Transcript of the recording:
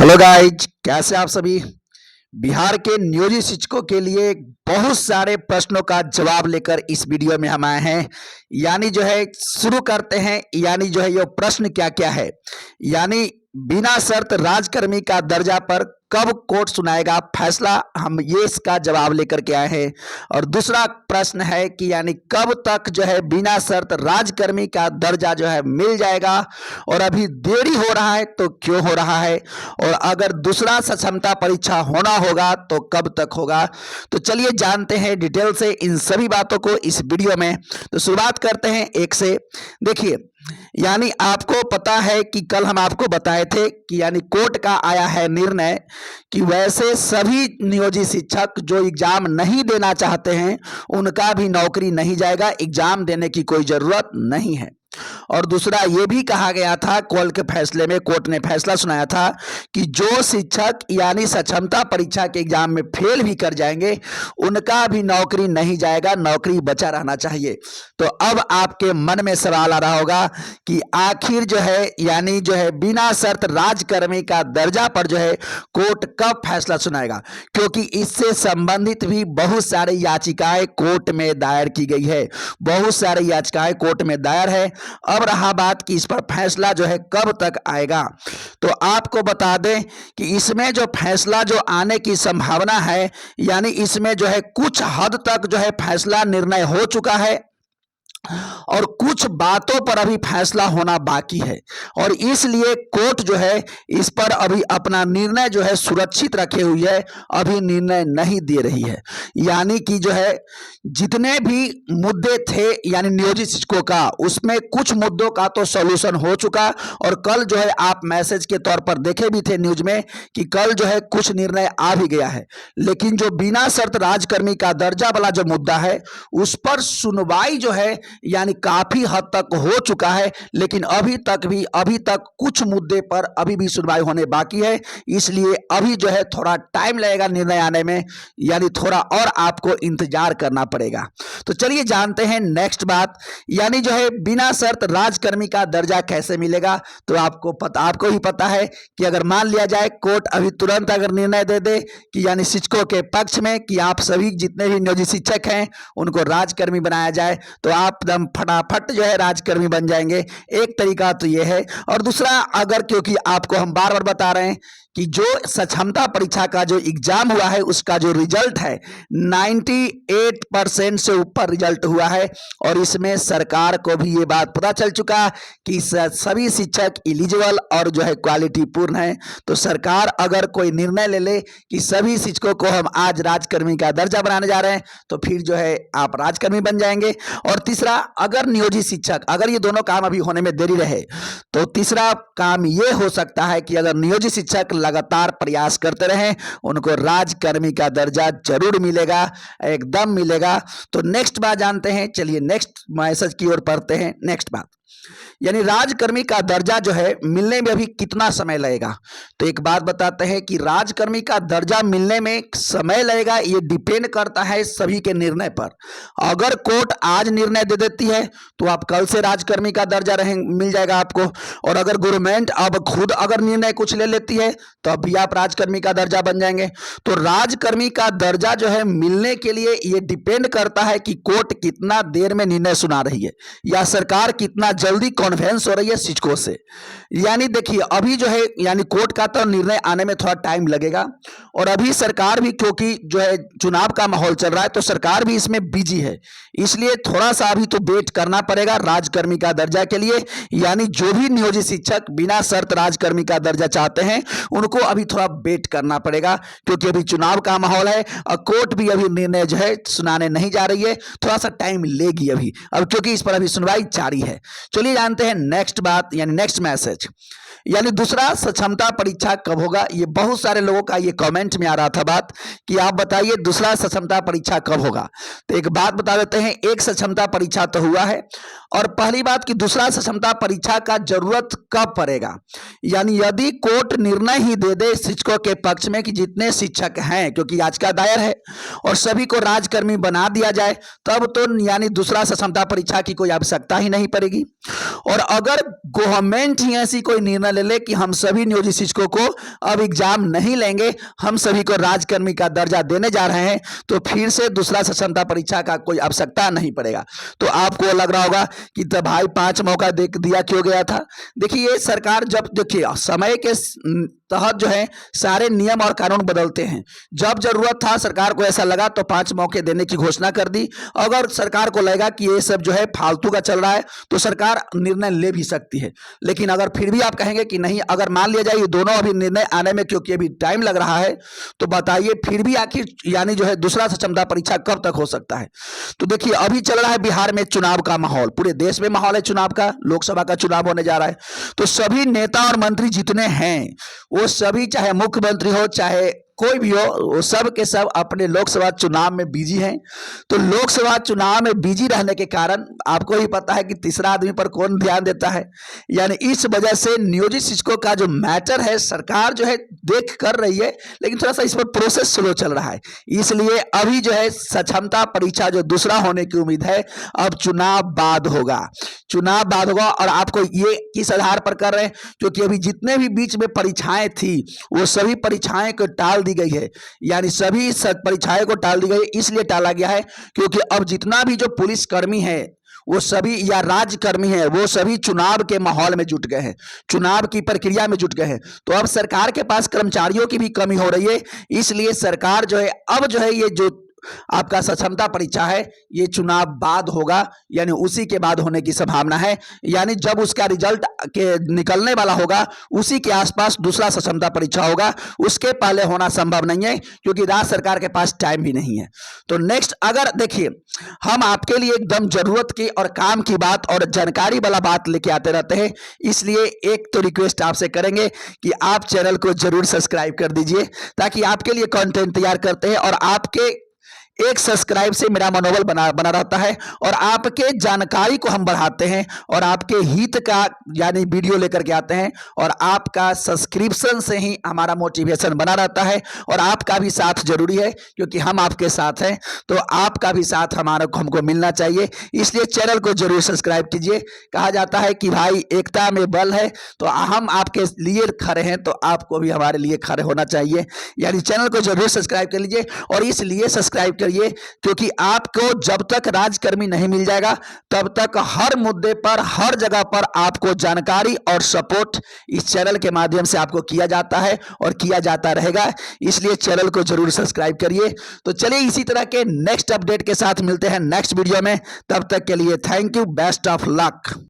Hello guys, कैसे आप सभी। बिहार के नियोजित शिक्षकों के लिए बहुत सारे प्रश्नों का जवाब लेकर इस वीडियो में हम आए हैं। यानी जो है शुरू करते हैं। यानी जो है ये प्रश्न क्या क्या है। यानी बिना शर्त राजकर्मी का दर्जा पर कब कोर्ट सुनाएगा फैसला, हम ये इसका जवाब लेकर के आए हैं। और दूसरा प्रश्न है कि यानी कब तक जो है बिना शर्त राजकर्मी का दर्जा जो है मिल जाएगा, और अभी देरी हो रहा है तो क्यों हो रहा है, और अगर दूसरा सक्षमता परीक्षा होना होगा तो कब तक होगा। तो चलिए जानते हैं डिटेल से इन सभी बातों को इस वीडियो में। तो शुरुआत करते हैं एक से। देखिए, यानी आपको पता है कि कल हम आपको बताए थे कि यानी कोर्ट का आया है निर्णय कि वैसे सभी नियोजित शिक्षक जो एग्जाम नहीं देना चाहते हैं उनका भी नौकरी नहीं जाएगा, एग्जाम देने की कोई जरूरत नहीं है। और दूसरा ये भी कहा गया था, कल के फैसले में कोर्ट ने फैसला सुनाया था कि जो शिक्षक यानी सक्षमता परीक्षा के एग्जाम में फेल भी कर जाएंगे उनका भी नौकरी नहीं जाएगा, नौकरी बचा रहना चाहिए। तो अब आपके मन में सवाल आ रहा होगा कि आखिर जो है यानी जो है बिना शर्त राजकर्मी का दर्जा पर जो है कोर्ट कब फैसला सुनाएगा, क्योंकि इससे संबंधित भी बहुत सारी याचिकाएं कोर्ट में दायर की गई है। बहुत सारी याचिकाएं कोर्ट में दायर है। अब रहा बात कि इस पर फैसला जो है कब तक आएगा। तो आपको बता दें कि इसमें जो फैसला जो आने की संभावना है, यानी इसमें जो है कुछ हद तक जो है फैसला निर्णय हो चुका है और कुछ बातों पर अभी फैसला होना बाकी है। और इसलिए कोर्ट जो है इस पर अभी अपना निर्णय जो है सुरक्षित रखे हुई है, अभी निर्णय नहीं दे रही है। यानी कि जो है जितने भी मुद्दे थे यानी नियोजित शिक्षकों का, उसमें कुछ मुद्दों का तो सॉल्यूशन हो चुका। और कल जो है आप मैसेज के तौर पर देखे भी थे न्यूज में कि कल जो है कुछ निर्णय आ भी गया है। लेकिन जो बिना शर्त राजकर्मी का दर्जा वाला जो मुद्दा है उस पर सुनवाई जो है यानी काफी हद तक हो चुका है, लेकिन अभी तक कुछ मुद्दे पर अभी भी सुनवाई होने बाकी है। इसलिए अभी जो है थोड़ा टाइम लगेगा निर्णय आने में, यानी थोड़ा और आपको इंतजार करना पड़ेगा। तो चलिए जानते हैं नेक्स्ट बात, यानी जो है बिना शर्त राजकर्मी का दर्जा कैसे मिलेगा। तो आपको ही पता है कि अगर मान लिया जाए कोर्ट अभी तुरंत अगर निर्णय दे दे कि यानी शिक्षकों के पक्ष में कि आप सभी जितने भी नियोजित शिक्षक हैं उनको राजकर्मी बनाया जाए, तो आप एकदम फटाफट जो है राजकर्मी बन जाएंगे। एक तरीका तो ये है। और दूसरा, अगर क्योंकि आपको हम बार बार बता रहे हैं कि जो सक्षमता परीक्षा का जो एग्जाम हुआ है उसका जो रिजल्ट है 98% से ऊपर रिजल्ट हुआ है। और इसमें सरकार को भी ये बात पता चल चुका कि सभी शिक्षक एलिजिबल और जो है क्वालिटी पूर्ण है। तो सरकार अगर कोई निर्णय ले ले कि सभी शिक्षकों को हम आज राजकर्मी का दर्जा बनाने जा रहे हैं, तो फिर जो है आप राजकर्मी बन जाएंगे। और तीसरा, अगर नियोजित शिक्षक अगर ये दोनों काम अभी होने में देरी रहे तो तीसरा काम ये हो सकता है कि अगर नियोजित शिक्षक लगातार प्रयास करते रहें उनको राजकर्मी का दर्जा जरूर मिलेगा, एकदम मिलेगा। तो नेक्स्ट बात जानते हैं, चलिए नेक्स्ट मैसेज की ओर पढ़ते हैं। नेक्स्ट बात, यानी राजकर्मी का दर्जा जो है मिलने में अभी कितना समय लगेगा। तो एक बात बताते हैं कि राजकर्मी का दर्जा मिलने में समय लगेगा, ये डिपेंड करता है सभी के निर्णय पर। अगर कोर्ट आज निर्णय दे देती है तो आप कल से राजकर्मी का दर्जा मिल जाएगा आपको। और अगर गवर्नमेंट अब खुद अगर निर्णय कुछ ले लेती है तो अभी आप राजकर्मी का दर्जा बन जाएंगे। तो राजकर्मी का दर्जा जो है मिलने के लिए ये डिपेंड करता है कि कोर्ट कितना देर में निर्णय सुना रही है या सरकार कितना जल्दी कॉन्फ्रेंस हो रही है शिक्षकों से। यानी देखिए अभी जो है यानी कोर्ट का तो निर्णय आने में थोड़ा टाइम लगेगा। और अभी सरकार भी क्योंकि जो है चुनाव का माहौल चल रहा है तो सरकार भी इसमें बिजी है, इसलिए थोड़ा सा अभी तो वेट करना पड़ेगा राजकर्मी का दर्जा के लिए। यानी जो भी नियोजित शिक्षक बिना शर्त राजकर्मी का दर्जा चाहते हैं उनको अभी थोड़ा वेट करना पड़ेगा, क्योंकि अभी चुनाव का माहौल है और कोर्ट भी अभी निर्णय जो है सुनाने नहीं जा रही है, थोड़ा सा टाइम लेगी अभी अब क्योंकि इस पर अभी सुनवाई जारी है। चलिए जानते हैं नेक्स्ट बात, यानी नेक्स्ट मैसेज, यानी दूसरा सक्षमता परीक्षा कब होगा। ये बहुत सारे लोगों का ये कमेंट में आ रहा था बात कि आप बताइए दूसरा सक्षमता परीक्षा कब होगा। तो एक बात बता देते हैं, एक सक्षमता परीक्षा तो हुआ है और पहली बात कि दूसरा सक्षमता परीक्षा का जरूरत कब पड़ेगा, यानी यदि कोर्ट निर्णय ही दे दे शिक्षकों के पक्ष में कि जितने शिक्षक हैं, क्योंकि याचिका दायर है, और सभी को राजकर्मी बना दिया जाए, तब तो यानी दूसरा सक्षमता परीक्षा की कोई आवश्यकता ही नहीं पड़ेगी। और अगर गवर्नमेंट ही ऐसी कोई निर्णय ले ले कि हम सभी नियोजित शिक्षकों को अब एग्जाम नहीं लेंगे, हम सभी को राजकर्मी का दर्जा देने जा रहे हैं, तो फिर से दूसरा सक्षमता परीक्षा का कोई आवश्यकता नहीं पड़ेगा। तो आपको लग रहा होगा कि तब भाई 5 मौका दिया क्यों गया था। देखिए, सरकार जब देखिए समय के तहत जो है सारे नियम और कानून बदलते हैं। जब जरूरत था, सरकार को ऐसा लगा तो 5 मौके देने की घोषणा कर दी। अगर सरकार को लगा कि ये सब जो है फालतू का चल रहा है, तो सरकार निर्णय ले भी सकती है। लेकिन अगर फिर भी आप कहेंगे कि नहीं, अगर मान लिया जाए ये दोनों अभी निर्णय आने में क्योंकि अभी टाइम लग रहा है, तो बताइए फिर भी आखिर यानी जो है दूसरा सक्षमता परीक्षा कब तक हो सकता है। तो देखिए, अभी चल रहा है बिहार में चुनाव का माहौल, पूरे देश में माहौल है चुनाव का, लोकसभा का चुनाव होने जा रहा है। तो सभी नेता और मंत्री जितने हैं, वो सभी, चाहे मुख्यमंत्री हो चाहे कोई भी हो, वो सब के सब अपने लोकसभा चुनाव में बिजी हैं। तो लोकसभा चुनाव में बिजी रहने के कारण आपको ही पता है कि तीसरा आदमी पर कौन ध्यान देता है। यानी इस वजह से नियोजित शिक्षकों का जो मैटर है, सरकार जो है देख कर रही है, लेकिन थोड़ा सा इस पर प्रोसेस स्लो चल रहा है। इसलिए अभी जो है सक्षमता परीक्षा जो दूसरा होने की उम्मीद है, अब चुनाव बाद होगा, चुनाव बाद होगा। और आपको ये किस आधार पर कर रहे हैं, क्योंकि अभी जितने भी बीच में परीक्षाएं थी, वो सभी परीक्षाएं को टाल दी गई है। यानी सभी परीक्षाएं को टाल दी गई है। इसलिए टाला गया है क्योंकि अब जितना भी जो पुलिसकर्मी है, वो सभी, या राज्यकर्मी है, वो सभी चुनाव के माहौल में जुट गए हैं, चुनाव की प्रक्रिया में जुट गए हैं। तो अब सरकार के पास कर्मचारियों की भी कमी हो रही है। इसलिए सरकार जो है अब जो है ये जो आपका सक्षमता परीक्षा है, ये चुनाव बाद होगा, यानी उसी के बाद होने की संभावना है। यानी जब उसका रिजल्ट के निकलने वाला होगा, उसी के आसपास दूसरा सक्षमता परीक्षा होगा। उसके पहले होना संभव नहीं है, क्योंकि राज्य सरकार के पास टाइम भी नहीं है। तो नेक्स्ट, अगर देखिए, हम आपके लिए एकदम जरूरत की और काम की बात और जानकारी वाला बात लेके आते रहते हैं। इसलिए एक तो रिक्वेस्ट आपसे करेंगे कि आप चैनल को जरूर सब्सक्राइब कर दीजिए, ताकि आपके लिए कंटेंट तैयार करते हैं, और आपके एक सब्सक्राइब से मेरा मनोबल बना रहता है, और आपके जानकारी को हम बढ़ाते हैं, और आपके हित का यानी वीडियो लेकर के आते हैं। और आपका सब्सक्रिप्शन से ही हमारा मोटिवेशन बना रहता है, और आपका भी साथ जरूरी है, क्योंकि हम आपके साथ हैं। तो आपका भी साथ हमको मिलना चाहिए। इसलिए चैनल को जरूर सब्सक्राइब कीजिए। कहा जाता है कि भाई एकता में बल है, तो हम आपके लिए खड़े हैं, तो आपको भी हमारे लिए खड़े होना चाहिए। यानी चैनल को जरूर सब्सक्राइब कर लीजिए। और इसलिए सब्सक्राइब करिए क्योंकि आपको जब तक राजकर्मी नहीं मिल जाएगा, तब तक हर मुद्दे पर, हर जगह पर आपको जानकारी और सपोर्ट इस चैनल के माध्यम से आपको किया जाता है और किया जाता रहेगा। इसलिए चैनल को जरूर सब्सक्राइब करिए। तो चलिए, इसी तरह के नेक्स्ट अपडेट के साथ मिलते हैं नेक्स्ट वीडियो में। तब तक के लिए thank you, best of luck.